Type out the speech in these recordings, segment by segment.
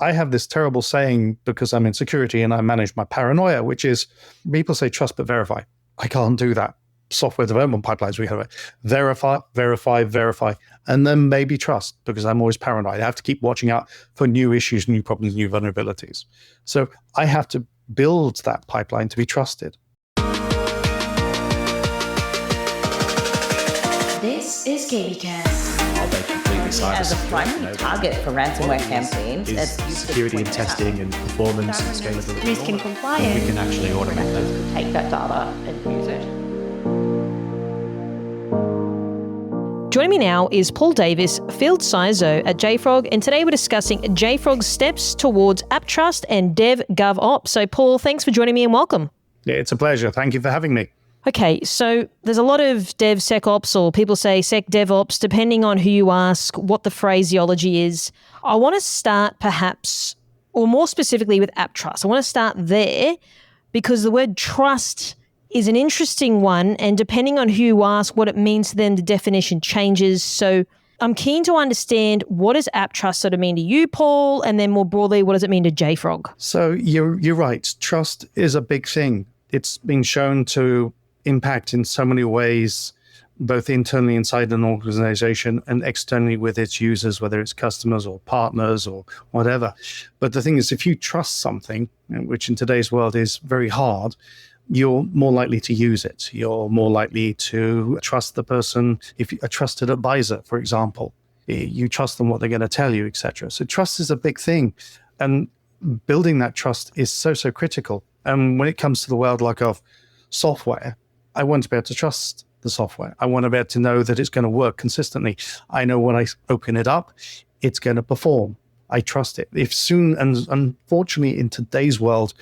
I have this terrible saying because I'm in security and I manage my paranoia, which is people say trust but verify. I can't do that. Software development pipelines, we have verify, verify, verify, and then maybe trust because I'm always paranoid. I have to keep watching out for new issues, new problems, new vulnerabilities. So I have to build that pipeline to be trusted. This is KBcast. As a primary target for ransomware campaigns, is security and testing and performance and scalability. Risk and compliance. We can actually automate those. take that data and use it. Joining me now is Paul Davis, Field CISO at JFrog, and today we're discussing JFrog's steps towards AppTrust and DevGovOps. So Paul, thanks for joining me and welcome. Yeah, it's a pleasure. Thank you for having me. Okay, so there's a lot of DevSecOps, or people say SecDevOps, depending on who you ask, what the phraseology is. I want to start perhaps, or more specifically with AppTrust. I want to start there because the word trust is an interesting one, and depending on who you ask what it means to them, the definition changes. So I'm keen to understand, what does AppTrust sort of mean to you, Paul, and then more broadly, what does it mean to JFrog? So you're right. Trust is a big thing. It's been shown to impact in so many ways, both internally inside an organization and externally with its users, whether it's customers or partners or whatever. But the thing is, if you trust something, which in today's world is very hard, you're more likely to use it. You're more likely to trust the person. If you're a trusted advisor, for example, you trust them what they're going to tell you, etc. So trust is a big thing. And building that trust is so critical. And when it comes to the world like of software, I want to be able to trust the software. I want to be able to know that it's going to work consistently. I know when I open it up, it's going to perform. I trust it. And unfortunately, in today's world,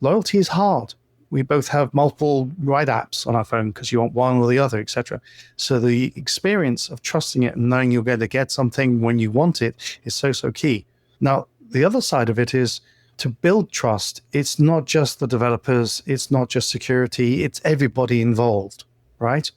loyalty is hard. We both have multiple right apps on our phone because you want one or the other, etc. So the experience of trusting it and knowing you're going to get something when you want it is so key. Now, the other side of it is to build trust. It's not just the developers, it's not just security, it's everybody involved, right?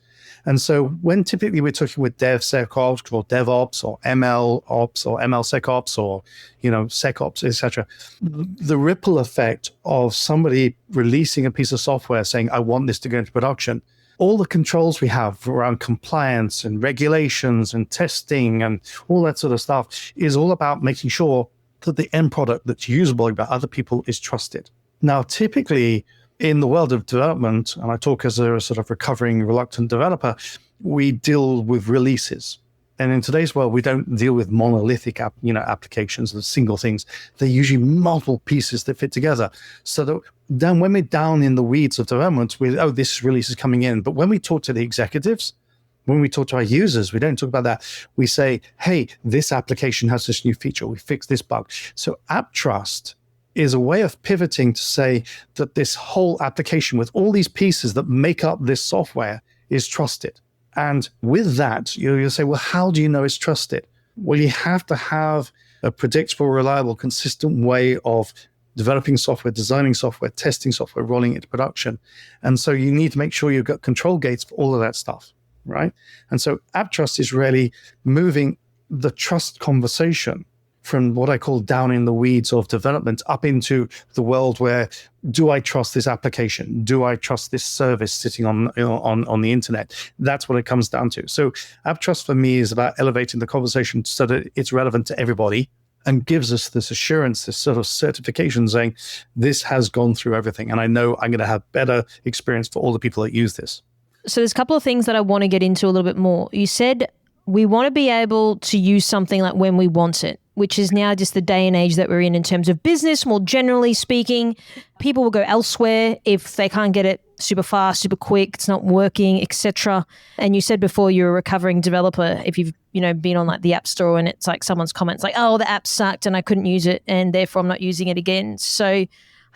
And so when typically we're talking with DevSecOps or DevOps or MLOps or MLSecOps or, SecOps, etc., the ripple effect of somebody releasing a piece of software saying, I want this to go into production, all the controls we have around compliance and regulations and testing and all that sort of stuff is all about making sure that the end product that's usable by other people is trusted. Now, typically in the world of development, and I talk as a sort of recovering reluctant developer, we deal with releases. And in today's world, we don't deal with monolithic applications and single things. They're usually multiple pieces that fit together. So that then when we're down in the weeds of development, this release is coming in. But when we talk to the executives, when we talk to our users, we don't talk about that. We say, hey, this application has this new feature. We fixed this bug. So AppTrust is a way of pivoting to say that this whole application with all these pieces that make up this software is trusted. And with that, you'll say, well, how do you know it's trusted? Well, you have to have a predictable, reliable, consistent way of developing software, designing software, testing software, rolling it into production. And so you need to make sure you've got control gates for all of that stuff. Right? And so AppTrust is really moving the trust conversation from what I call down in the weeds of development up into the world where, do I trust this application? Do I trust this service sitting on the internet? That's what it comes down to. So AppTrust for me is about elevating the conversation so that it's relevant to everybody and gives us this assurance, this sort of certification saying, this has gone through everything. And I know I'm going to have better experience for all the people that use this. So there's a couple of things that I want to get into a little bit more. You said we want to be able to use something like when we want it, which is now just the day and age that we're in terms of business, more generally speaking. People will go elsewhere if they can't get it super fast, super quick, it's not working, etc. And you said before you're a recovering developer, if you've been on like the App Store and it's like someone's comments like, oh, the app sucked and I couldn't use it and therefore I'm not using it again. So I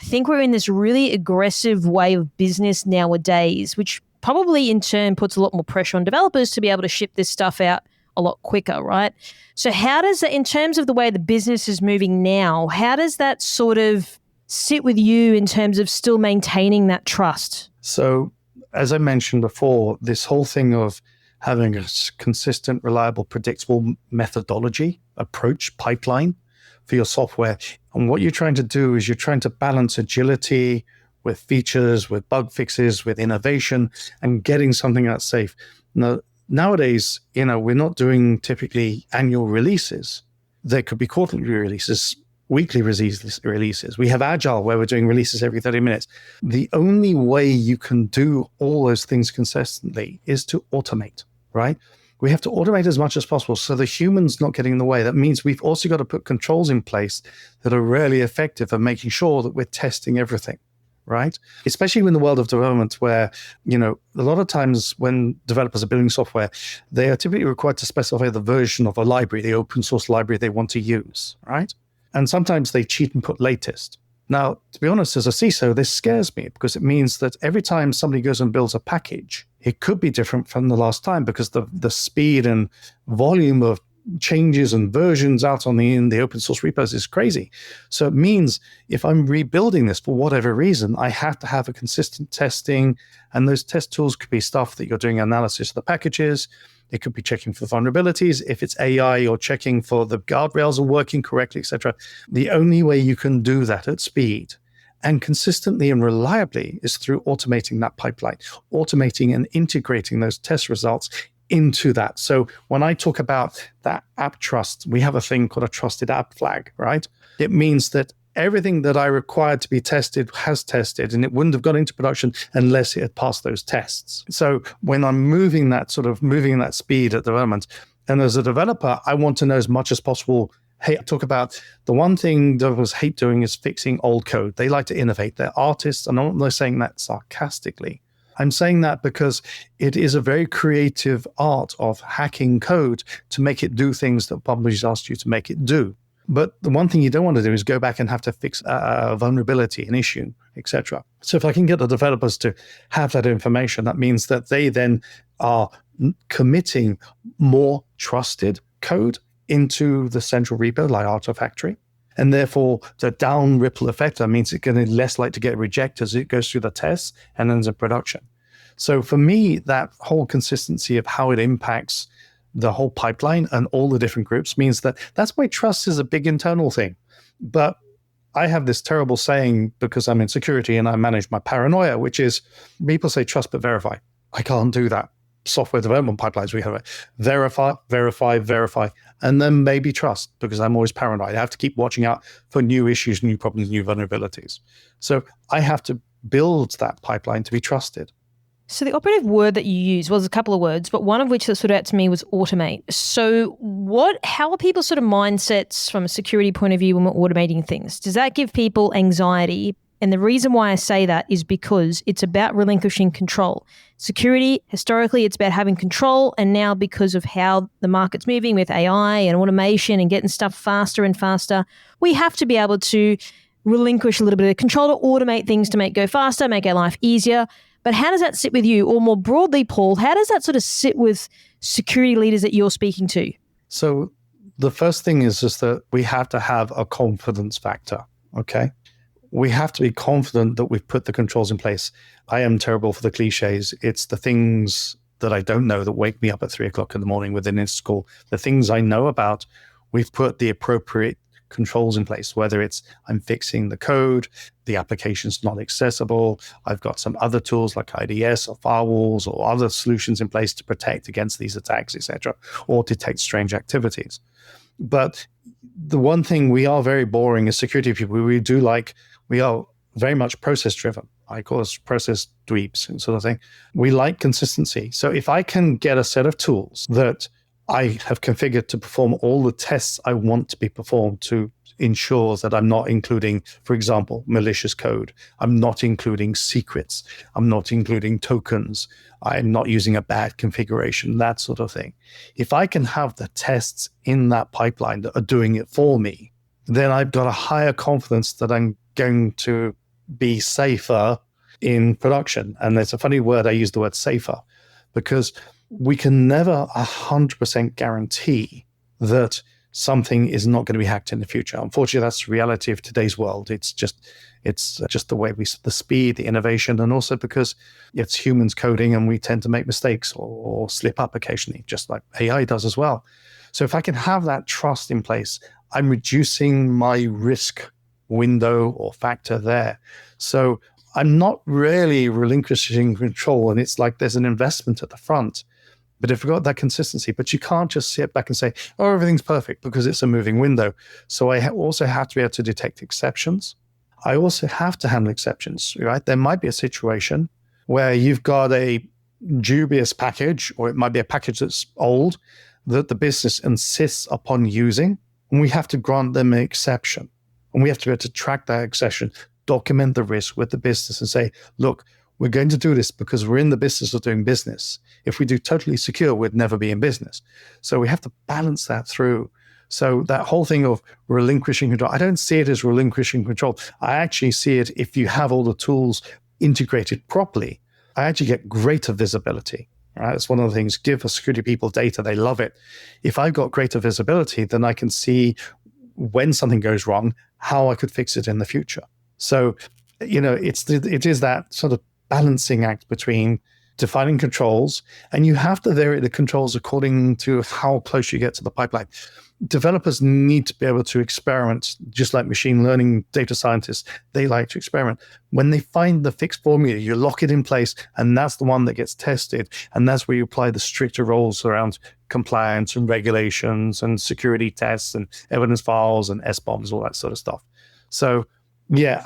think we're in this really aggressive way of business nowadays, which probably in turn puts a lot more pressure on developers to be able to ship this stuff out a lot quicker, right? So how does that, in terms of the way the business is moving now, how does that sort of sit with you in terms of still maintaining that trust? So as I mentioned before, this whole thing of having a consistent, reliable, predictable methodology, approach, pipeline for your software. And what you're trying to do is you're trying to balance agility with features, with bug fixes, with innovation, and getting something that's safe. Now, nowadays, we're not doing typically annual releases. There could be quarterly releases, weekly releases. We have Agile where we're doing releases every 30 minutes. The only way you can do all those things consistently is to automate, right? We have to automate as much as possible so the human's not getting in the way. That means we've also got to put controls in place that are really effective at making sure that we're testing everything, right? Especially in the world of development where, a lot of times when developers are building software, they are typically required to specify the version of a library, the open source library they want to use, right? And sometimes they cheat and put latest. Now, to be honest, as a CISO, this scares me because it means that every time somebody goes and builds a package, it could be different from the last time because the speed and volume of changes and versions out in the open source repos is crazy. So it means if I'm rebuilding this for whatever reason, I have to have a consistent testing. And those test tools could be stuff that you're doing analysis of the packages. It could be checking for vulnerabilities. If it's AI, you're checking for the guardrails are working correctly, etc. The only way you can do that at speed and consistently and reliably is through automating that pipeline, automating and integrating those test results into that. So when I talk about that AppTrust, we have a thing called a trusted app flag, right? It means that everything that I required to be tested has tested, and it wouldn't have gone into production unless it had passed those tests. So when I'm moving that speed at development, and as a developer, I want to know as much as possible. Hey, I talk about the one thing developers hate doing is fixing old code. They like to innovate. They're artists, and I'm not saying that sarcastically. I'm saying that because it is a very creative art of hacking code to make it do things that publishers asked you to make it do. But the one thing you don't want to do is go back and have to fix a vulnerability, an issue, etc. So if I can get the developers to have that information, that means that they then are committing more trusted code into the central repo, like Artifactory. And therefore, the down ripple effect, that means it's going to be less likely to get rejected as it goes through the tests and ends in production. So for me, that whole consistency of how it impacts the whole pipeline and all the different groups means that's why trust is a big internal thing. But I have this terrible saying because I'm in security and I manage my paranoia, which is people say trust but verify. I can't do that. Software development pipelines, we have verify, and then maybe trust because I'm always paranoid. I have to keep watching out for new issues, new problems, new vulnerabilities. So I have to build that pipeline to be trusted. So the operative word that you used was a couple of words, but one of which that stood out to me was automate. So how are people's sort of mindsets from a security point of view when we're automating things? Does that give people anxiety? And the reason why I say that is because it's about relinquishing control. Security, historically, it's about having control. And now because of how the market's moving with AI and automation and getting stuff faster and faster, we have to be able to relinquish a little bit of control to automate things to make it go faster, make our life easier. But how does that sit with you? Or more broadly, Paul, how does that sort of sit with security leaders that you're speaking to? So the first thing is just that we have to have a confidence factor, okay? We have to be confident that we've put the controls in place. I am terrible for the cliches. It's the things that I don't know that wake me up at 3:00 in the morning with an install. The things I know about, we've put the appropriate controls in place, whether it's I'm fixing the code, the application's not accessible, I've got some other tools like IDS or firewalls or other solutions in place to protect against these attacks, etc., or detect strange activities. But the one thing we are very boring as security people, we are very much process driven. I call us process dweebs and sort of thing. We like consistency. So if I can get a set of tools that I have configured to perform all the tests I want to be performed to ensure that I'm not including, for example, malicious code. I'm not including secrets. I'm not including tokens. I'm not using a bad configuration, that sort of thing. If I can have the tests in that pipeline that are doing it for me, then I've got a higher confidence that I'm going to be safer in production. And it's a funny word, I use the word safer, because we can never 100% guarantee that something is not going to be hacked in the future. Unfortunately, that's the reality of today's world. It's just the way the speed, the innovation, and also because it's humans coding and we tend to make mistakes or slip up occasionally, just like AI does as well. So if I can have that trust in place, I'm reducing my risk window or factor there. So I'm not really relinquishing control, and it's like there's an investment at the front. But if you've got that consistency, but you can't just sit back and say, oh, everything's perfect, because it's a moving window. So I also have to be able to detect exceptions. I also have to handle exceptions, right? There might be a situation where you've got a dubious package, or it might be a package that's old, that the business insists upon using, and we have to grant them an exception. And we have to be able to track that exception, document the risk with the business and say, look, we're going to do this because we're in the business of doing business. If we do totally secure, we'd never be in business. So we have to balance that through. So that whole thing of relinquishing control, I don't see it as relinquishing control. I actually see it, if you have all the tools integrated properly, I actually get greater visibility. Right? That's one of the things. Give security people data, they love it. If I've got greater visibility, then I can see when something goes wrong, how I could fix it in the future. So, it is that sort of balancing act between defining controls, and you have to vary the controls according to how close you get to the pipeline. Developers need to be able to experiment, just like machine learning data scientists. They like to experiment. When they find the fixed formula, you lock it in place, and that's the one that gets tested. And that's where you apply the stricter rules around compliance and regulations and security tests and evidence files and SBOMs, all that sort of stuff. So, yeah,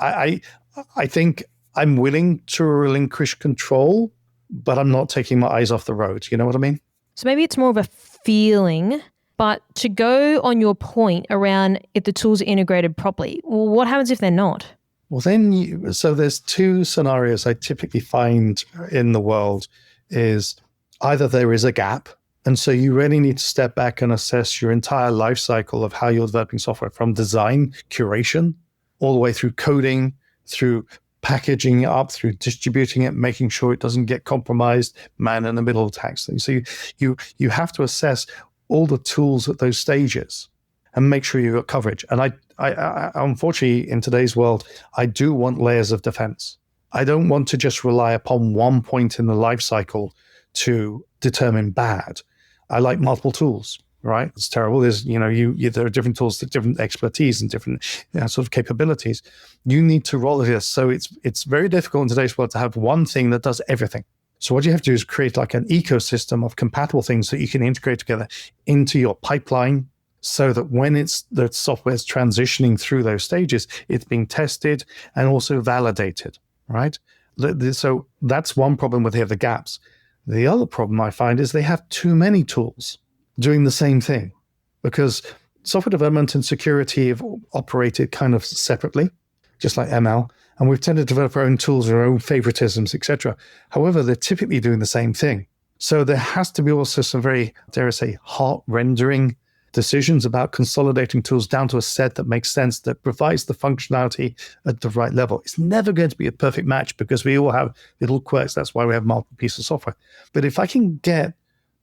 I think I'm willing to relinquish control, but I'm not taking my eyes off the road. You know what I mean? So maybe it's more of a feeling. But to go on your point around if the tools are integrated properly, well, what happens if they're not? Well, then, so there's two scenarios I typically find in the world is either there is a gap, and so you really need to step back and assess your entire life cycle of how you're developing software, from design, curation, all the way through coding, through packaging it up, through distributing it, making sure it doesn't get compromised, man in the middle tax thing. So you have to assess all the tools at those stages and make sure you've got coverage. And I unfortunately, in today's world, I do want layers of defense. I don't want to just rely upon one point in the life cycle to determine bad. I like multiple tools, right? It's terrible. There's, there are different tools, different expertise and different sort of capabilities. You need to roll this. So it's very difficult in today's world to have one thing that does everything. So what you have to do is create like an ecosystem of compatible things that you can integrate together into your pipeline, so that when the software is transitioning through those stages, it's being tested and also validated, right? So that's one problem with the gaps. The other problem I find is they have too many tools doing the same thing, because software development and security have operated kind of separately, just like ML. And we've tended to develop our own tools, our own favoritisms, etc. However, they're typically doing the same thing. So there has to be also some very, dare I say, heart-rendering decisions about consolidating tools down to a set that makes sense, that provides the functionality at the right level. It's never going to be a perfect match, because we all have little quirks. That's why we have multiple pieces of software. But if I can get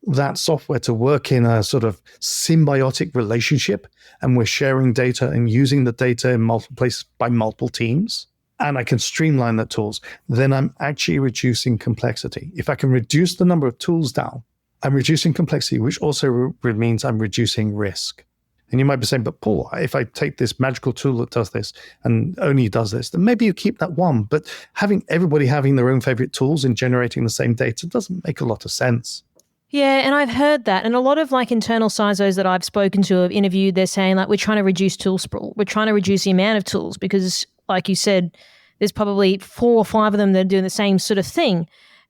that software to work in a sort of symbiotic relationship, and we're sharing data and using the data in multiple places by multiple teams, and I can streamline the tools, then I'm actually reducing complexity. If I can reduce the number of tools down, I'm reducing complexity, which also means I'm reducing risk. And you might be saying, but Paul, if I take this magical tool that does this and only does this, then maybe you keep that one. But having everybody having their own favorite tools and generating the same data doesn't make a lot of sense. Yeah, and I've heard that. And a lot of like internal CISOs that I've spoken to, have interviewed, they're saying like, we're trying to reduce tool sprawl. We're trying to reduce the amount of tools because, like you said, there's probably 4 or 5 of them that are doing the same sort of thing.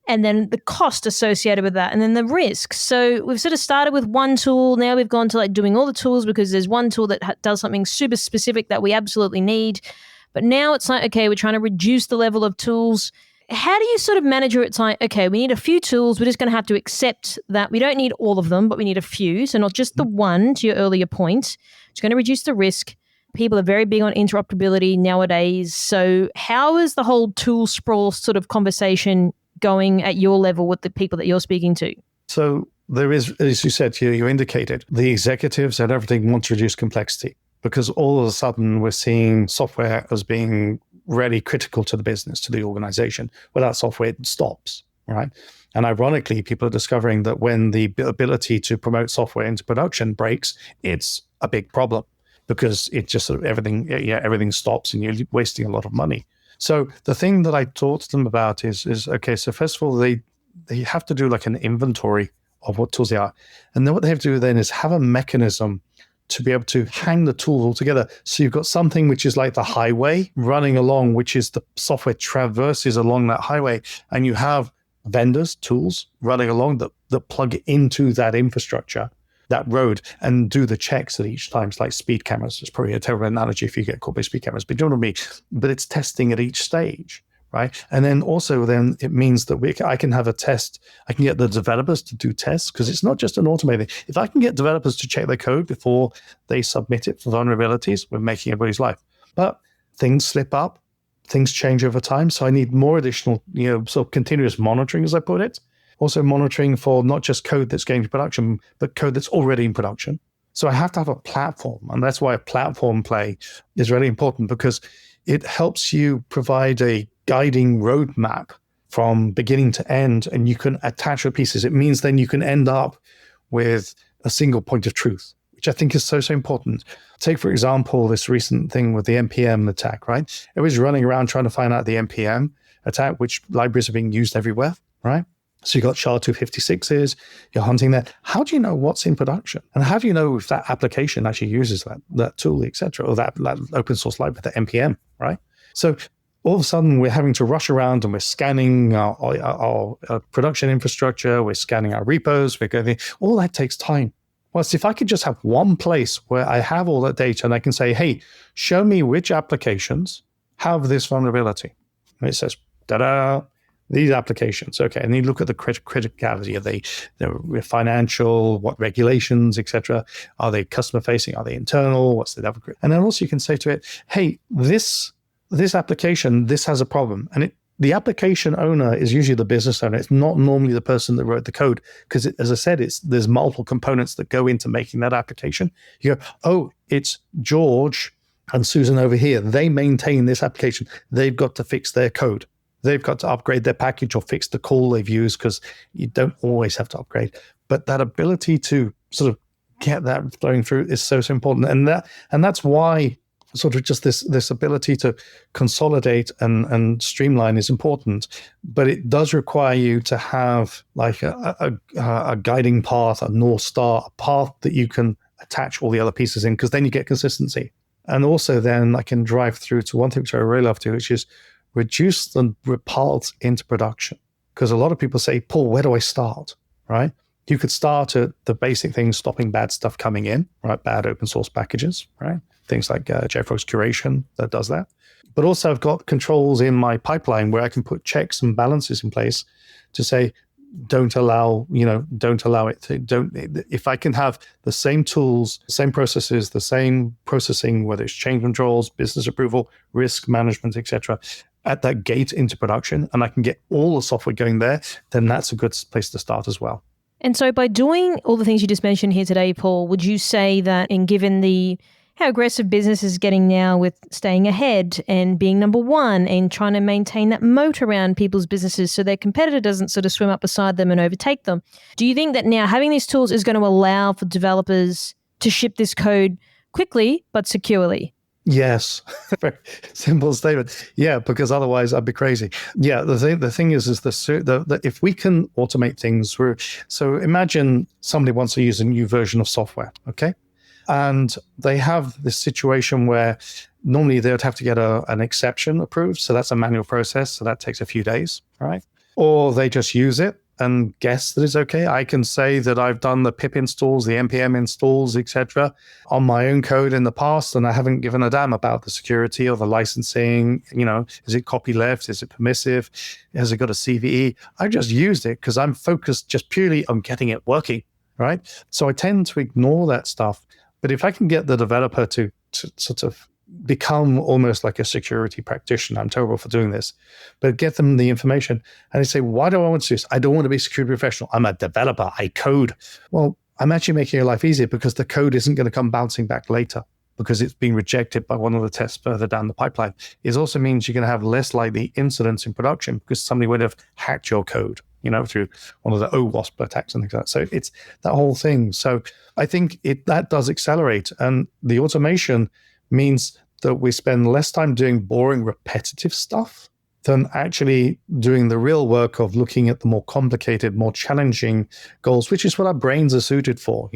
And then the cost associated with that, and then the risk. So we've sort of started with one tool. Now we've gone to like doing all the tools because there's one tool that does something super specific that we absolutely need. But now it's like, okay, we're trying to reduce the level of tools. How do you sort of manage it? It's like, okay, we need a few tools. We're just going to have to accept that we don't need all of them, but we need a few. So not just the one, to your earlier point. It's going to reduce the risk. People are very big on interoperability nowadays. So how is the whole tool sprawl sort of conversation going at your level with the people that you're speaking to? So there is, as you said, you indicated, the executives and everything want to reduce complexity, because all of a sudden we're seeing software as being really critical to the business, to the organization. Without software, it stops, right? And ironically, people are discovering that when the ability to promote software into production breaks, it's a big problem. because it just sort of everything stops and you're wasting a lot of money. So the thing that I taught them about is okay, so first of all, they have to do like an inventory of what tools they are. And then what they have to do then is have a mechanism to be able to hang the tools all together. So you've got something which is like the highway running along, which is the software traverses along that highway. And you have vendors, tools running along that plug into that infrastructure, that road, and do the checks at each time. It's like speed cameras. It's probably a terrible analogy if you get caught by speed cameras, but you know what I mean? But it's testing at each stage. Right. And then also then it means that I can have a test. I can get the developers to do tests because it's not just an automated. If I can get developers to check their code before they submit it for vulnerabilities, we're making everybody's life. But things slip up, things change over time. So I need more additional, sort of continuous monitoring, as I put it. Also monitoring for not just code that's going to production, but code that's already in production. So I have to have a platform. And that's why a platform play is really important, because it helps you provide a guiding roadmap from beginning to end, and you can attach your pieces. It means then you can end up with a single point of truth, which I think is so important. Take, for example, this recent thing with the NPM attack, right? Everybody's running around trying to find out the NPM attack, which libraries are being used everywhere, right? So you got SHA-256s, you're hunting that. How do you know what's in production? And how do you know if that application actually uses that tool, et cetera, or that open source library, the NPM, right? So all of a sudden, we're having to rush around and we're scanning our production infrastructure, we're scanning our repos, we're going, all that takes time. Whereas if I could just have one place where I have all that data and I can say, hey, show me which applications have this vulnerability. And it says, da-da, these applications. Okay, and you look at the criticality. Are they financial? What regulations, etc.? Are they customer facing? Are they internal? What's the level? And then also you can say to it, hey, this application, this has a problem. And the application owner is usually the business owner. It's not normally the person that wrote the code, because as I said, there's multiple components that go into making that application. You go, oh, it's George and Susan over here. They maintain this application. They've got to fix their code. They've got to upgrade their package or fix the call they've used, because you don't always have to upgrade. But that ability to sort of get that flowing through is so important. And that's why sort of just this ability to consolidate and streamline is important. But it does require you to have like a guiding path, a North Star, a path that you can attach all the other pieces in, because then you get consistency. And also then I can drive through to one thing which I really love to, which is reduce the repulse into production. Because a lot of people say, Paul, where do I start, right? You could start at the basic things, stopping bad stuff coming in, right? Bad open source packages, right? Things like JFrog's curation that does that. But also I've got controls in my pipeline where I can put checks and balances in place to say, don't allow it to, if I can have the same tools, the same processes, the same processing, whether it's change controls, business approval, risk management, etc., at that gate into production, and I can get all the software going there, then that's a good place to start as well. And so by doing all the things you just mentioned here today, Paul, would you say that, and given how aggressive business is getting now with staying ahead and being number one and trying to maintain that moat around people's businesses so their competitor doesn't sort of swim up beside them and overtake them, do you think that now having these tools is going to allow for developers to ship this code quickly but securely? Yes. Very simple statement. Yeah, because otherwise I'd be crazy. Yeah, the thing is the if we can automate things, so imagine somebody wants to use a new version of software, okay? And they have this situation where normally they would have to get an exception approved. So that's a manual process. So that takes a few days, right? Or they just use it and guess that it's okay. I can say that I've done the pip installs, the NPM installs, etc., on my own code in the past, and I haven't given a damn about the security or the licensing. Is it copyleft? Is it permissive? Has it got a CVE? I just used it because I'm focused just purely on getting it working, right? So I tend to ignore that stuff. But if I can get the developer to sort of become almost like a security practitioner, I'm terrible for doing this, but get them the information and they say, why do I want to do this? I don't want to be a security professional. I'm a developer. I code. Well, I'm actually making your life easier because the code isn't going to come bouncing back later because it's been rejected by one of the tests further down the pipeline. It also means you're going to have less likely incidents in production because somebody would have hacked your code, through one of the OWASP attacks and things like that. So it's that whole thing. So I think that does accelerate. And the automation means that we spend less time doing boring, repetitive stuff than actually doing the real work of looking at the more complicated, more challenging goals, which is what our brains are suited for,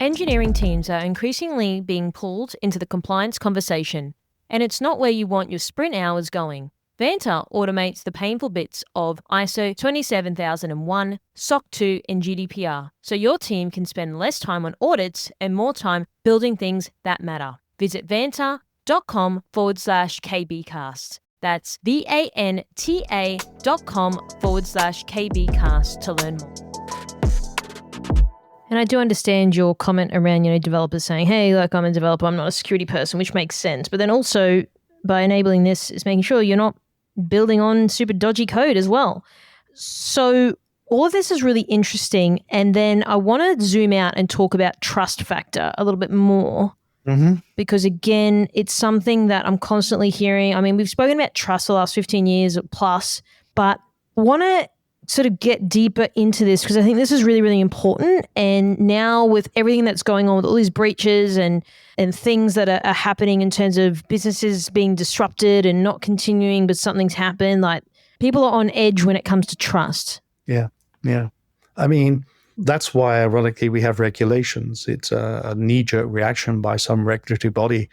Engineering teams are increasingly being pulled into the compliance conversation, and it's not where you want your sprint hours going. Vanta automates the painful bits of ISO 27001, SOC 2, and GDPR, so your team can spend less time on audits and more time building things that matter. Visit vanta.com/KBcast. That's VANTA.com/KBcast to learn more. And I do understand your comment around, developers saying, hey, like I'm a developer, I'm not a security person, which makes sense. But then also by enabling this is making sure you're not building on super dodgy code as well. So all of this is really interesting. And then I want to zoom out and talk about trust factor a little bit more. Mm-hmm. Because again, it's something that I'm constantly hearing. I mean, we've spoken about trust the last 15 years plus, but I want to sort of get deeper into this because I think this is really, really important. And now with everything that's going on with all these breaches and things that are happening in terms of businesses being disrupted and not continuing, but something's happened, like people are on edge when it comes to trust. Yeah. I mean, that's why, ironically, we have regulations. It's a knee-jerk reaction by some regulatory body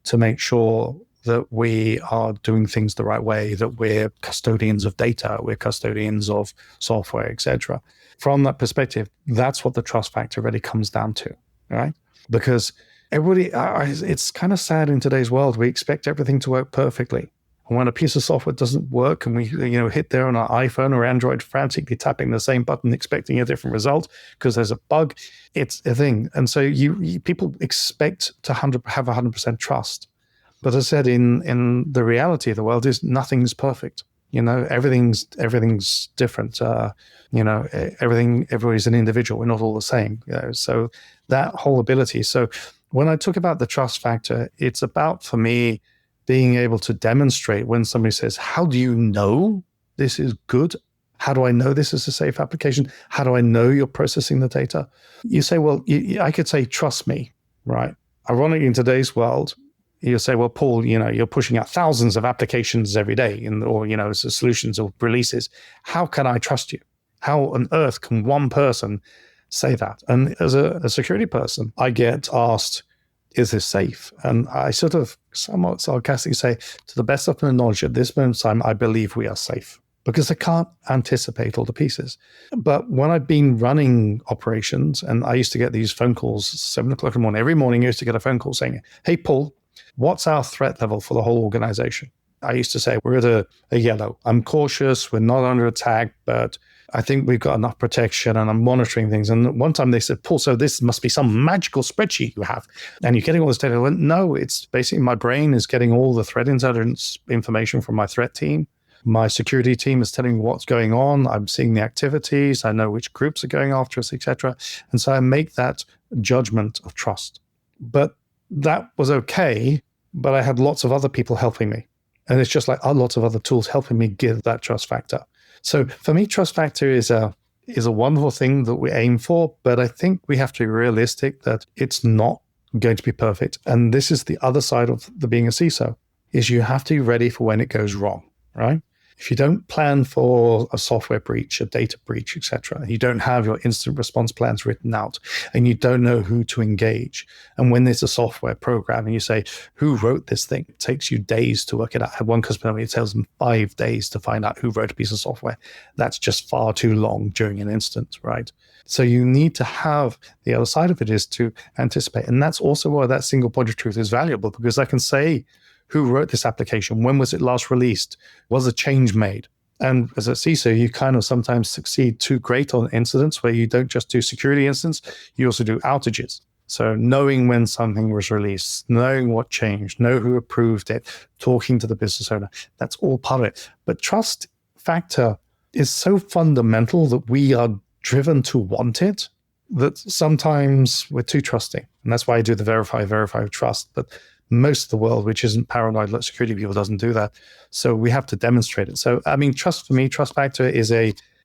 to make sure that we are doing things the right way, that we're custodians of data, we're custodians of software, etc. From that perspective, that's what the trust factor really comes down to, right? Because everybody, it's kind of sad in today's world. We expect everything to work perfectly. And when a piece of software doesn't work and we hit there on our iPhone or Android frantically tapping the same button expecting a different result because there's a bug, it's a thing. And so people expect to have 100% trust. But as I said, in the reality of the world is nothing's perfect. Everything's different. Everybody's an individual. We're not all the same. So that whole ability. So when I talk about the trust factor, it's about, for me, being able to demonstrate when somebody says, how do you know this is good? How do I know this is a safe application? How do I know you're processing the data? You say, well, I could say, trust me, right? Ironically, in today's world, you say, well, Paul, you're pushing out thousands of applications every day or solutions or releases. How can I trust you? How on earth can one person say that? And as a security person, I get asked, is this safe? And I sort of somewhat sarcastically say, to the best of my knowledge at this moment in time, I believe we are safe because I can't anticipate all the pieces. But when I've been running operations, and I used to get these phone calls 7 o'clock in the morning, every morning I used to get a phone call saying, hey, Paul, what's our threat level for the whole organization? I used to say, we're at a yellow. I'm cautious. We're not under attack, but I think we've got enough protection and I'm monitoring things. And one time they said, Paul, so this must be some magical spreadsheet you have. And you're getting all this data. I went, no, it's basically my brain is getting all the threat intelligence information from my threat team. My security team is telling me what's going on. I'm seeing the activities. I know which groups are going after us, etc. And so I make that judgment of trust. But that was okay, but I had lots of other people helping me. And it's just like lots of other tools helping me give that trust factor. So for me, trust factor is a wonderful thing that we aim for, but I think we have to be realistic that it's not going to be perfect. And this is the other side of being a CISO, is you have to be ready for when it goes wrong, right? If you don't plan for a software breach, a data breach, etc., you don't have your incident response plans written out, and you don't know who to engage. And when there's a software program and you say, who wrote this thing? It takes you days to work it out. I had one customer, it tells them 5 days to find out who wrote a piece of software. That's just far too long during an instance, right? So you need to have, the other side of it is to anticipate. And that's also why that single point of truth is valuable, because I can say, who wrote this application? When was it last released? Was a change made? And as a CISO, you kind of sometimes succeed too great on incidents where you don't just do security incidents, you also do outages. So knowing when something was released, knowing what changed, know who approved it, talking to the business owner, that's all part of it. But trust factor is so fundamental that we are driven to want it, that sometimes we're too trusting. And that's why I do the verify, trust. But most of the world, which isn't paranoid, like security people, doesn't do that. So we have to demonstrate it. So, I mean, trust for me, trust factor is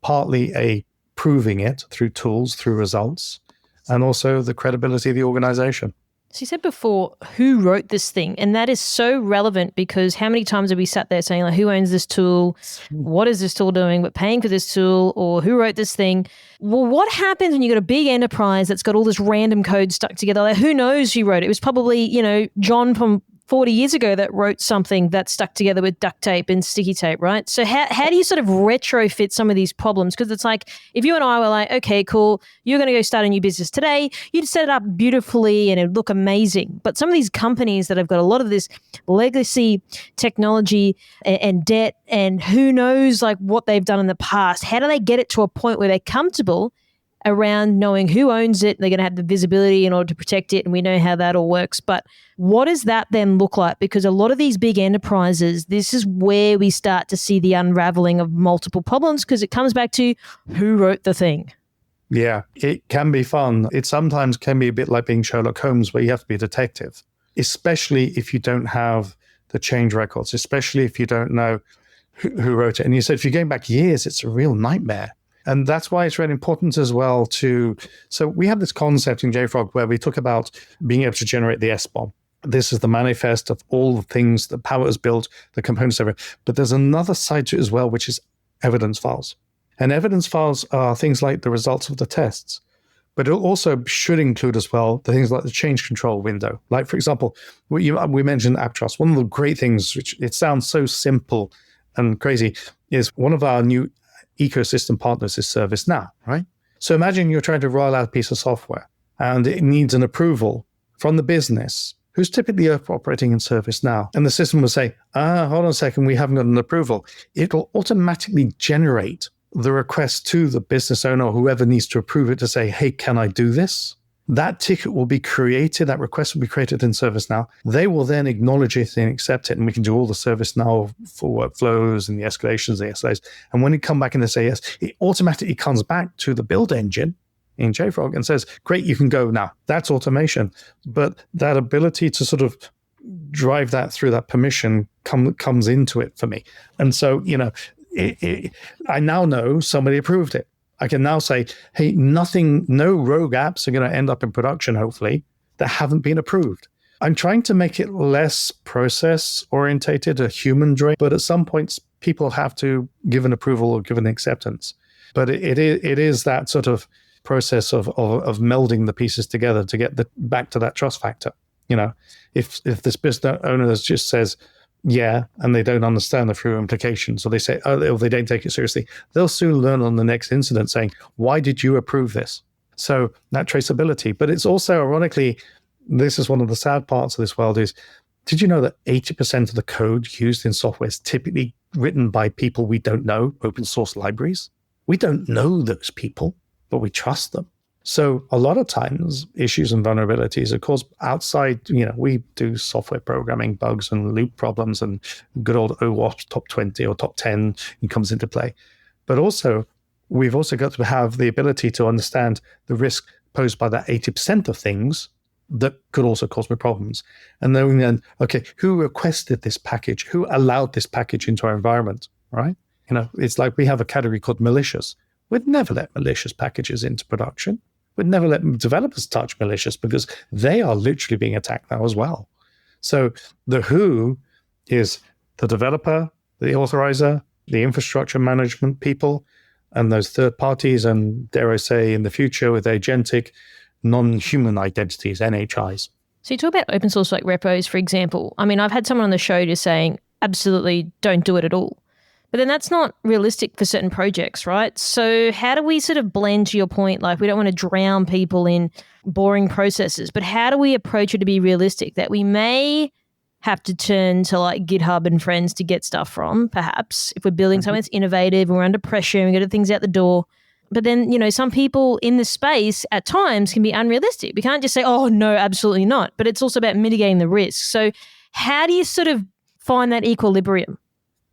partly a proving it through tools, through results, and also the credibility of the organization. So you said before, who wrote this thing? And that is so relevant because how many times have we sat there saying, like, who owns this tool? What is this tool doing? But paying for this tool, or who wrote this thing? Well, what happens when you got a big enterprise that's got all this random code stuck together? Like, who knows who wrote it? It was probably, John from 40 years ago that wrote something that stuck together with duct tape and sticky tape, right? So how do you sort of retrofit some of these problems? Because it's like, if you and I were like, okay, cool, you're going to go start a new business today, you'd set it up beautifully and it'd look amazing. But some of these companies that have got a lot of this legacy technology and debt and who knows like what they've done in the past, how do they get it to a point where they're comfortable around knowing who owns it? They're going to have the visibility in order to protect it, and we know how that all works. But what does that then look like? Because a lot of these big enterprises, this is where we start to see the unraveling of multiple problems, because it comes back to who wrote the thing. Yeah, it can be fun. It sometimes can be a bit like being Sherlock Holmes, where you have to be a detective, especially if you don't have the change records, especially if you don't know who wrote it. And you said, if you're going back years, it's a real nightmare. And that's why it's really important as well so we have this concept in JFrog where we talk about being able to generate the SBOM. This is the manifest of all the things that Power has built, the components of it. But there's another side to it as well, which is evidence files. And evidence files are things like the results of the tests. But it also should include as well the things like the change control window. Like, for example, we mentioned AppTrust. One of the great things, which it sounds so simple and crazy, is one of our new ecosystem partners is ServiceNow, right? So imagine you're trying to roll out a piece of software and it needs an approval from the business who's typically operating in ServiceNow. And the system will say, hold on a second, we haven't got an approval. It'll automatically generate the request to the business owner or whoever needs to approve it to say, hey, can I do this? That ticket will be created, that request will be created in ServiceNow. They will then acknowledge it and accept it, and we can do all the ServiceNow for workflows and the escalations, the SLAs. And when it come back and they say yes, it automatically comes back to the build engine in JFrog and says, great, you can go now. That's automation. But that ability to sort of drive that through that permission comes into it for me. And so, I now know somebody approved it. I can now say, hey, no rogue apps are going to end up in production, hopefully, that haven't been approved. I'm trying to make it less process-orientated, a human drain, but at some points, people have to give an approval or give an acceptance. But it is that sort of process of melding the pieces together to get back to that trust factor. If this business owner just says, yeah, and they don't understand the true implications, or they say, or they don't take it seriously, they'll soon learn on the next incident saying, why did you approve this? So that traceability. But it's also, ironically, this is one of the sad parts of this world is, did you know that 80% of the code used in software is typically written by people we don't know, open source libraries? We don't know those people, but we trust them. So a lot of times, issues and vulnerabilities are caused outside, we do software programming bugs and loop problems, and good old OWASP top 20 or top 10 comes into play. But also, we've also got to have the ability to understand the risk posed by that 80% of things that could also cause me problems. And then, okay, who requested this package? Who allowed this package into our environment, right? It's like we have a category called malicious. We'd never let malicious packages into production. We'd never let developers touch malicious because they are literally being attacked now as well. So the who is the developer, the authorizer, the infrastructure management people, and those third parties, and dare I say in the future with agentic non-human identities, NHIs. So you talk about open source like repos, for example. I mean, I've had someone on the show just saying, absolutely don't do it at all. But then that's not realistic for certain projects, right? So how do we sort of blend, to your point, like we don't want to drown people in boring processes, but how do we approach it to be realistic, that we may have to turn to like GitHub and friends to get stuff from, perhaps, if we're building something that's innovative and we're under pressure and we got things out the door. But then, some people in this space at times can be unrealistic. We can't just say, oh, no, absolutely not. But it's also about mitigating the risk. So how do you sort of find that equilibrium?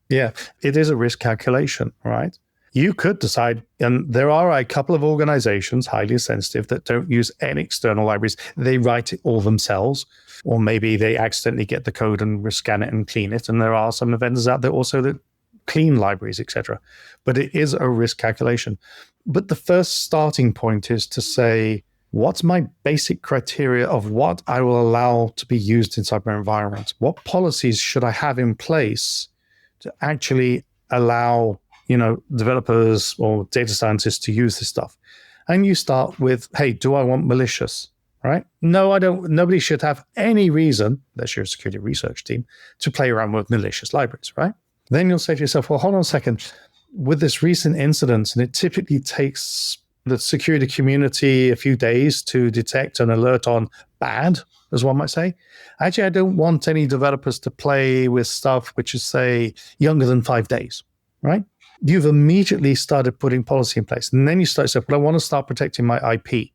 Yeah, it is a risk calculation, right? You could decide, and there are a couple of organizations, highly sensitive, that don't use any external libraries. They write it all themselves, or maybe they accidentally get the code and scan it and clean it. And there are some vendors out there also that clean libraries, etc. But it is a risk calculation. But the first starting point is to say, what's my basic criteria of what I will allow to be used inside my environment? What policies should I have in place to actually allow, developers or data scientists to use this stuff? And you start with, hey, do I want malicious? Right? No, I don't. Nobody should have any reason, unless you're a security research team, to play around with malicious libraries, right? Then you'll say to yourself, well, hold on a second. With this recent incident, and it typically takes the security community a few days to detect an alert on bad, as one might say. Actually, I don't want any developers to play with stuff which is, say, younger than 5 days, right? You've immediately started putting policy in place. And then you start saying, well, I want to start protecting my IP.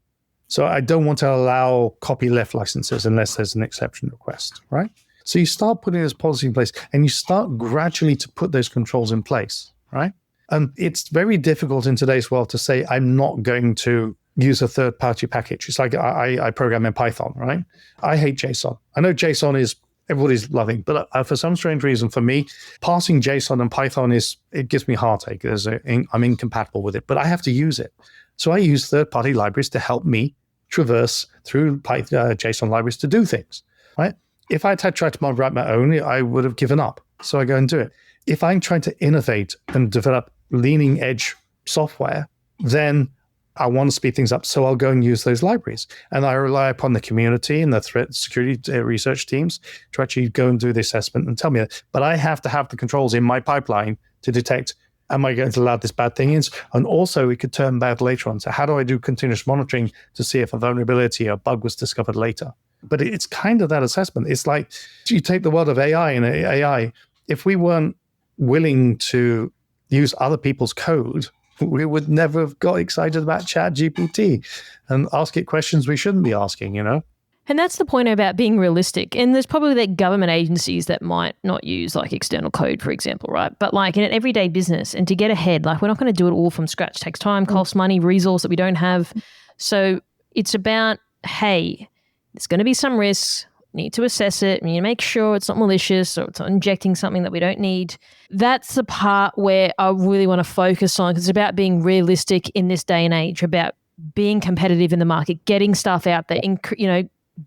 So I don't want to allow copyleft licenses unless there's an exception request, right? So you start putting this policy in place and you start gradually to put those controls in place, right? And it's very difficult in today's world to say, I'm not going to use a third-party package. It's like I program in Python, right? I hate JSON. I know JSON is everybody's loving, but for some strange reason, for me, parsing JSON and Python it gives me heartache. I'm incompatible with it, but I have to use it. So I use third-party libraries to help me traverse through JSON libraries to do things, right? If I had tried to write my own, I would have given up. So I go and do it. If I'm trying to innovate and develop leading edge software, then I want to speed things up. So I'll go and use those libraries. And I rely upon the community and the threat security research teams to actually go and do the assessment and tell me that. But I have to have the controls in my pipeline to detect, am I going to allow this bad thing in? And also it could turn bad later on. So how do I do continuous monitoring to see if a vulnerability or bug was discovered later? But it's kind of that assessment. It's like, you take the world of AI and AI, if we weren't willing to use other people's code, we would never have got excited about ChatGPT and ask it questions we shouldn't be asking, And that's the point about being realistic. And there's probably like government agencies that might not use like external code, for example, right? But like in an everyday business, and to get ahead, like we're not going to do it all from scratch. It takes time, costs money, resource that we don't have. So it's about, hey, there's going to be some risks. Need to assess it. We need to make sure it's not malicious or it's not injecting something that we don't need. That's the part where I really want to focus on, because it's about being realistic in this day and age, about being competitive in the market, getting stuff out there,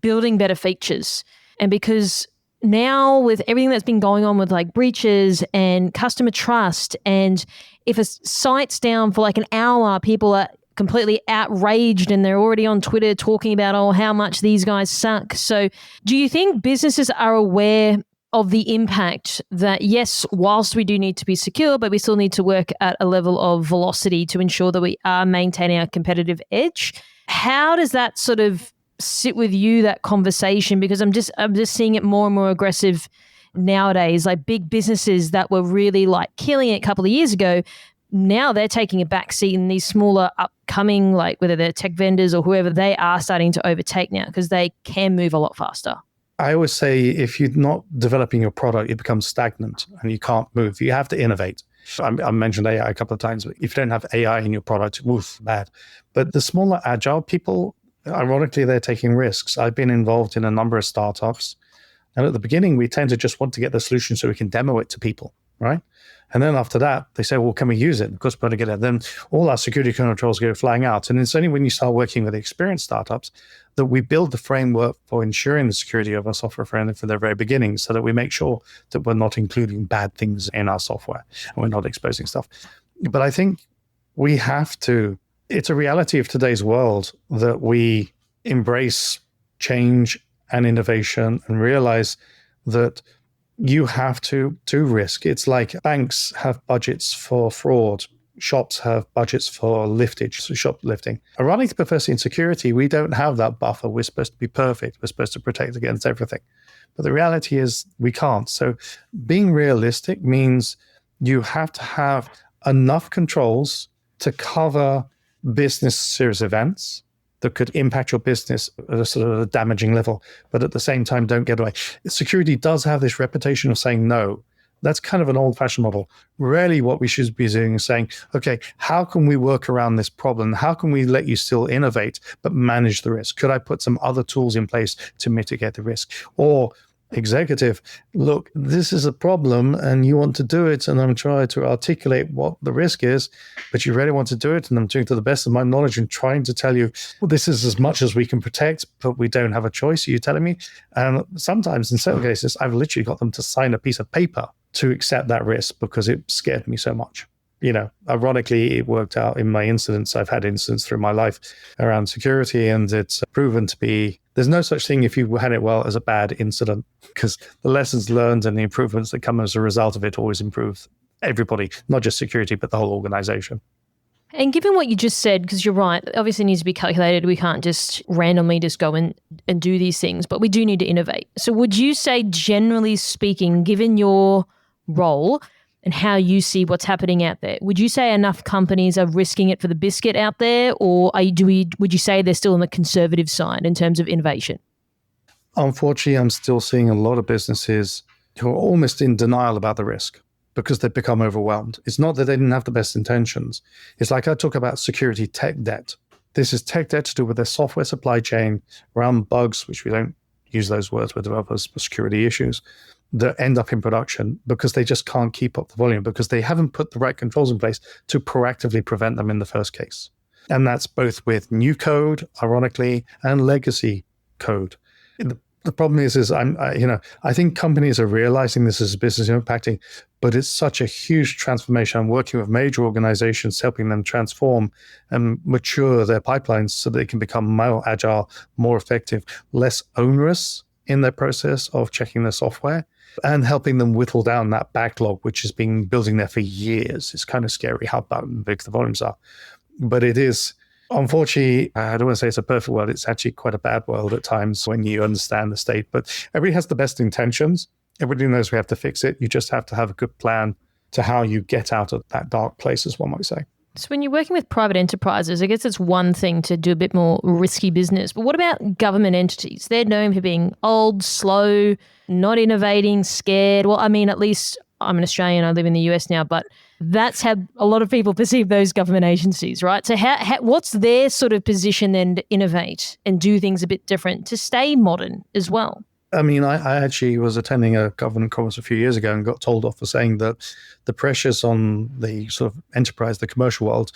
building better features. And because now with everything that's been going on with like breaches and customer trust, and if a site's down for like an hour, people are completely outraged and they're already on Twitter talking about, how much these guys suck. So do you think businesses are aware of the impact that, yes, whilst we do need to be secure, but we still need to work at a level of velocity to ensure that we are maintaining our competitive edge? How does that sort of sit with you, that conversation? Because I'm just seeing it more and more aggressive nowadays, like big businesses that were really like killing it a couple of years ago, now they're taking a back seat, and these smaller upcoming, like whether they're tech vendors or whoever, they are starting to overtake now because they can move a lot faster. I always say if you're not developing your product, it becomes stagnant and you can't move. You have to innovate. I mentioned AI a couple of times, but if you don't have AI in your product, woof, bad. But the smaller agile people, ironically, they're taking risks. I've been involved in a number of startups. And at the beginning, we tend to just want to get the solution so we can demo it to people, right? And then after that, they say, well, can we use it? Of course, we're going to get it. Then all our security controls go flying out. And it's only when you start working with experienced startups that we build the framework for ensuring the security of our software from the very beginning, so that we make sure that we're not including bad things in our software and we're not exposing stuff. But I think we have to, it's a reality of today's world that we embrace change and innovation and realize that you have to risk. It's like banks have budgets for fraud. Shops have budgets for liftage, so shoplifting. Ironically, but firstly, in security, we don't have that buffer. We're supposed to be perfect. We're supposed to protect against everything. But the reality is we can't. So being realistic means you have to have enough controls to cover business serious events that could impact your business at a sort of a damaging level, but at the same time, don't get away. Security does have this reputation of saying no. That's kind of an old-fashioned model. Really what we should be doing is saying, okay, how can we work around this problem? How can we let you still innovate, but manage the risk? Could I put some other tools in place to mitigate the risk? Or executive, look, this is a problem and you want to do it, and I'm trying to articulate what the risk is, but you really want to do it, and I'm doing to the best of my knowledge and trying to tell you, well, this is as much as we can protect, but we don't have a choice. Are you telling me? And sometimes in certain cases, I've literally got them to sign a piece of paper to accept that risk because it scared me so much. Ironically, it worked out in my incidents. I've had incidents through my life around security, and it's proven to be, there's no such thing if you had it well as a bad incident, because the lessons learned and the improvements that come as a result of it always improve everybody, not just security, but the whole organization. And given what you just said, because you're right, obviously it needs to be calculated. We can't just randomly just go and do these things, but we do need to innovate. So would you say, generally speaking, given your role and how you see what's happening out there, would you say enough companies are risking it for the biscuit out there, or would you say they're still on the conservative side in terms of innovation? Unfortunately, I'm still seeing a lot of businesses who are almost in denial about the risk because they've become overwhelmed. It's not that they didn't have the best intentions. It's like I talk about security tech debt. This is tech debt to do with their software supply chain around bugs, which we don't use those words with developers, but security issues that end up in production because they just can't keep up the volume because they haven't put the right controls in place to proactively prevent them in the first case. And that's both with new code, ironically, and legacy code. The problem is I think companies are realizing this is business impacting, but it's such a huge transformation. I'm working with major organizations, helping them transform and mature their pipelines so they can become more agile, more effective, less onerous in their process of checking their software, and helping them whittle down that backlog, which has been building there for years. It's kind of scary how big the volumes are. But it is, unfortunately, I don't want to say it's a perfect world. It's actually quite a bad world at times when you understand the state. But everybody has the best intentions. Everybody knows we have to fix it. You just have to have a good plan to how you get out of that dark place, as one might say. So when you're working with private enterprises, I guess it's one thing to do a bit more risky business. But what about government entities? They're known for being old, slow, not innovating, scared. Well, I mean, at least I'm an Australian. I live in the US now, but that's how a lot of people perceive those government agencies, right? So what's their sort of position then to innovate and do things a bit different to stay modern as well? I mean, I actually was attending a government conference a few years ago and got told off for saying that the pressures on the sort of enterprise, the commercial world,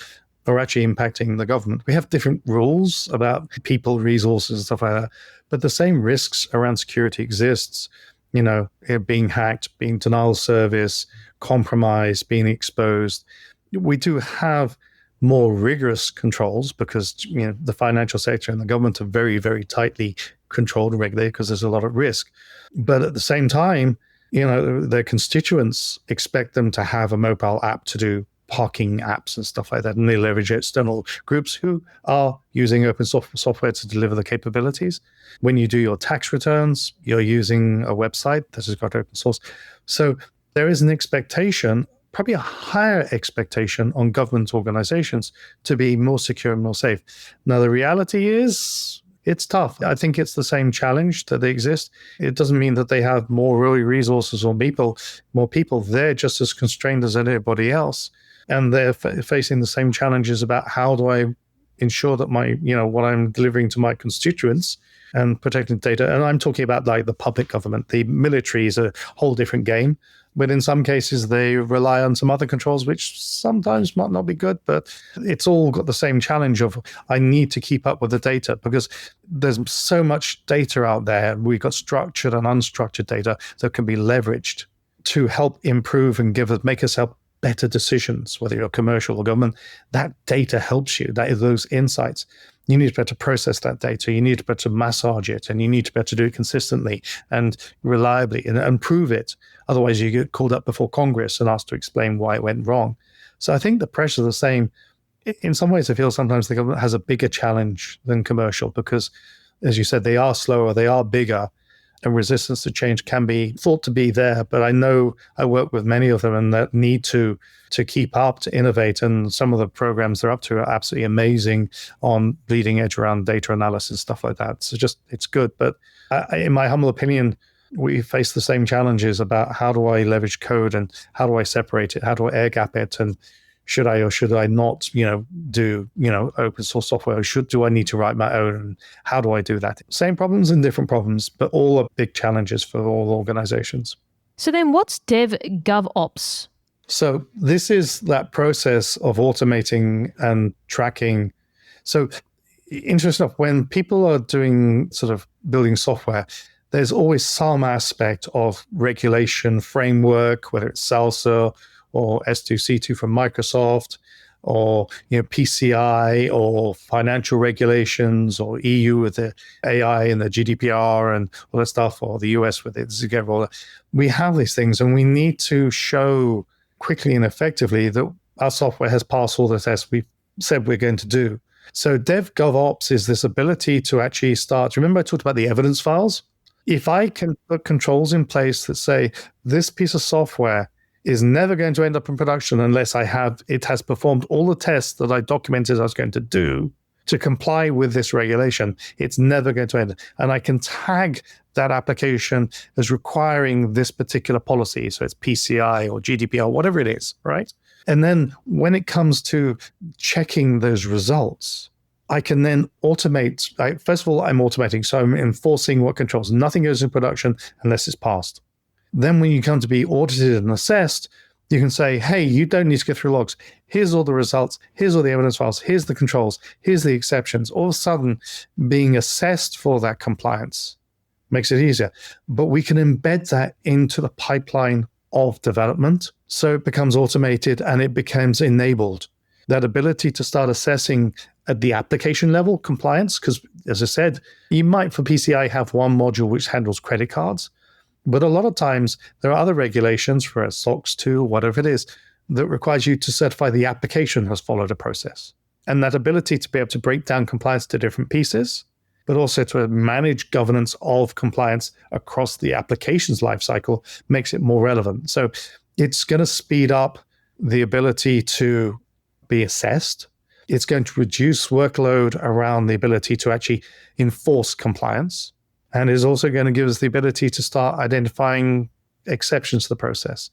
are actually impacting the government. We have different rules about people, resources, and stuff like that, but the same risks around security exists. Being hacked, being denial of service, compromise, being exposed. We do have more rigorous controls because the financial sector and the government are very, very tightly controlled and regulated because there's a lot of risk. But at the same time, their constituents expect them to have a mobile app to do parking apps and stuff like that, and they leverage external groups who are using open software to deliver the capabilities. When you do your tax returns, you're using a website that has got open source. So there is an expectation, probably a higher expectation on government organizations to be more secure and more safe. Now, the reality is it's tough. I think it's the same challenge that they exist. It doesn't mean that they have more resources or more people. They're just as constrained as anybody else. And they're facing the same challenges about how do I ensure that what I'm delivering to my constituents and protecting data. And I'm talking about like the public government. The military is a whole different game. But in some cases, they rely on some other controls, which sometimes might not be good, but it's all got the same challenge of I need to keep up with the data because there's so much data out there. We've got structured and unstructured data that can be leveraged to help improve and make us help better decisions, whether you're commercial or government. That data helps you. That is those insights. You need to be able to process that data. You need to be able to massage it, and you need to be able to do it consistently and reliably and prove it. Otherwise, you get called up before Congress and asked to explain why it went wrong. So I think the pressures are the same. In some ways, I feel sometimes the government has a bigger challenge than commercial because, as you said, they are slower, they are bigger, and resistance to change can be thought to be there. But I know I work with many of them and that need to keep up, to innovate. And some of the programs they're up to are absolutely amazing on bleeding edge around data analysis, stuff like that. So it's good. But in my humble opinion, we face the same challenges about how do I leverage code and how do I separate it? How do I air gap it? And should I or should I not, do, open source software? Or do I need to write my own? And how do I do that? Same problems and different problems, but all are big challenges for all organizations. So then what's DevGovOps? So this is that process of automating and tracking. So interesting enough, when people are doing sort of building software, there's always some aspect of regulation framework, whether it's CISO or S2C2 from Microsoft, or PCI, or financial regulations, or EU with the AI and the GDPR and all that stuff, or the US with it. We have these things, and we need to show quickly and effectively that our software has passed all the tests we've said we're going to do. So DevGovOps is this ability to actually start. Remember I talked about the evidence files? If I can put controls in place that say this piece of software is never going to end up in production unless it has performed all the tests that I documented I was going to do to comply with this regulation, it's never going to end. And I can tag that application as requiring this particular policy. So it's PCI or GDPR, whatever it is, right? And then when it comes to checking those results, I can then automate. First of all, I'm automating. So I'm enforcing what controls. Nothing goes in production unless it's passed. Then when you come to be audited and assessed, you can say, hey, you don't need to go through logs. Here's all the results. Here's all the evidence files. Here's the controls. Here's the exceptions. All of a sudden, being assessed for that compliance makes it easier. But we can embed that into the pipeline of development. So it becomes automated and it becomes enabled. That ability to start assessing at the application level compliance, because as I said, you might for PCI have one module which handles credit cards. But a lot of times there are other regulations for a SOX 2, whatever it is, that requires you to certify the application has followed a process. And that ability to be able to break down compliance to different pieces, but also to manage governance of compliance across the application's lifecycle makes it more relevant. So it's going to speed up the ability to be assessed. It's going to reduce workload around the ability to actually enforce compliance. And is also going to give us the ability to start identifying exceptions to the process.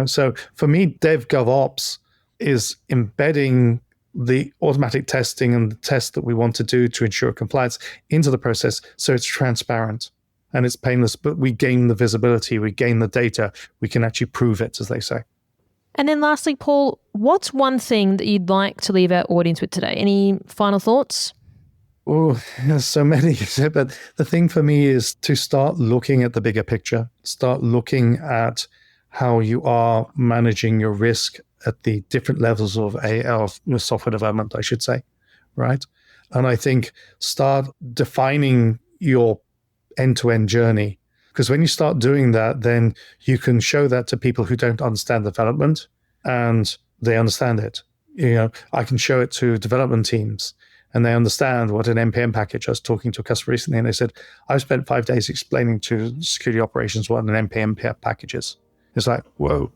So for me, DevGovOps is embedding the automatic testing and the tests that we want to do to ensure compliance into the process, so it's transparent and it's painless. But we gain the visibility, we gain the data, we can actually prove it, as they say. And then lastly, Paul, what's one thing that you'd like to leave our audience with today? Any final thoughts? Oh, there's so many. But the thing for me is to start looking at the bigger picture, start looking at how you are managing your risk at the different levels of software development, I should say, right? And I think start defining your end-to-end journey. Because when you start doing that, then you can show that to people who don't understand development and they understand it. I can show it to development teams and they understand what an NPM package. I was talking to a customer recently and they said, I've spent 5 days explaining to security operations what an NPM package is. It's like, whoa.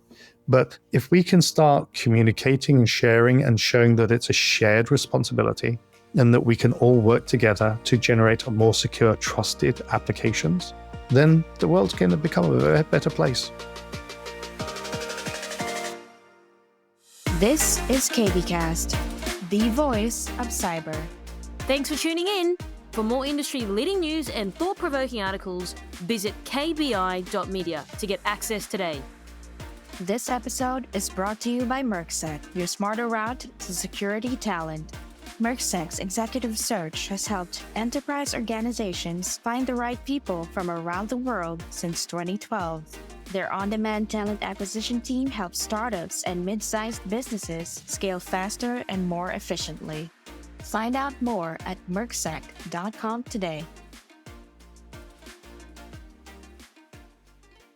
But if we can start communicating and sharing and showing that it's a shared responsibility and that we can all work together to generate a more secure, trusted applications, then the world's going to become a better place. This is KBcast, the voice of cyber. Thanks for tuning in. For more industry-leading news and thought-provoking articles, visit kbi.media to get access today. This episode is brought to you by Mercsec, your smarter route to security talent. Mercsec's executive search has helped enterprise organizations find the right people from around the world since 2012. Their on-demand talent acquisition team helps startups and mid-sized businesses scale faster and more efficiently. Find out more at mercsec.com today.